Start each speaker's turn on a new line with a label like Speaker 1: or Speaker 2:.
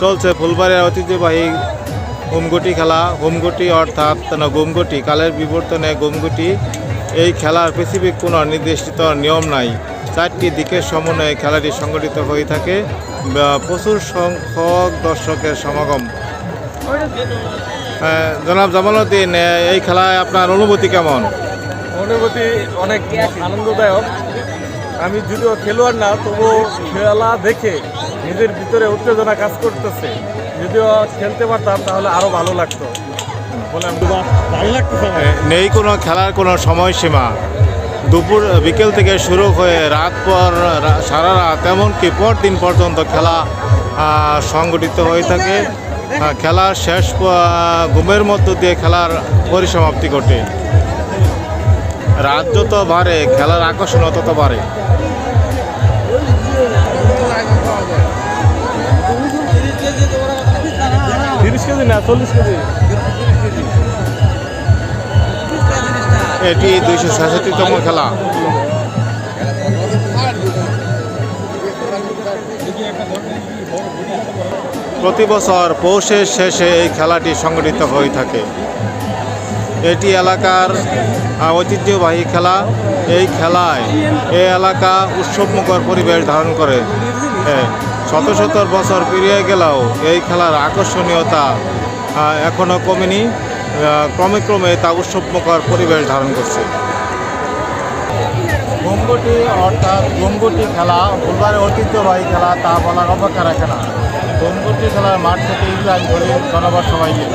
Speaker 1: চলছে ফুলবাড়ির ঐতিহ্যবাহী ঘুমগুটি খেলা। ঘুমগুটি অর্থাৎ ঘুমগুটি, কালের বিবর্তনে ঘুমগুটি এই খেলার স্পেসিফিক কোনো নির্দিষ্ট নিয়ম নাই। 4টি দিকের সমন্বয়ে খেলাটি সংগঠিত হয়ে থাকে। প্রচুর সংখ্যক দর্শকের সমাগম। জনাব জামালউদ্দিন, এই খেলায় আপনার অনুভূতি কেমন?
Speaker 2: অনুভূতি অনেক আনন্দদায়ক। আমি যদিও খেলোয়াড় না, তবুও খেলা দেখে নিজের ভিতরে উত্তেজনা কাজ করতেছে। যদিও খেলতে পারতাম তাহলে আরও ভালো লাগতো বলে আমি ভালো লাগতেছে।
Speaker 1: নেই কোনো খেলার কোনো সময়সীমা। বিকেল থেকে শুরু হয়ে রাত পর সারা রাত এমনকি পরদিন পর্যন্ত খেলা সংগঠিত হয়ে থাকে। খেলার শেষ ঘুমের মধ্য দিয়ে খেলার পরিসমাপ্তি ঘটে। রাত যত বাড়ে খেলার আকর্ষণ তত বাড়ে।
Speaker 2: কেজি না 40 কেজি।
Speaker 1: এটি 266তম খেলা। প্রতি বছর পৌষের শেষে এই খেলাটি সংগঠিত হয়ে থাকে। এটি এলাকার ঐতিহ্যবাহী খেলা। এই খেলায় এই এলাকা উৎসবমুখর পরিবেশ ধারণ করে। শত শত বছর পেরিয়ে গেলেও এই খেলার আকর্ষণীয়তা এখনও কমেনি। ক্রমে ক্রমে তা উৎসবমুখর পরিবেশ ধারণ করছে। ঘুমগুটি অর্থাৎ ঘুমগুটি খেলা ফুলবাড়ির ঐতিহ্যবাহী খেলা, তা বলার অপেক্ষা রাখে না। ঘুমগুটি খেলার মাঠ থেকে ইব্রাহিম খলিল ধন্যবাদ সবাইকে।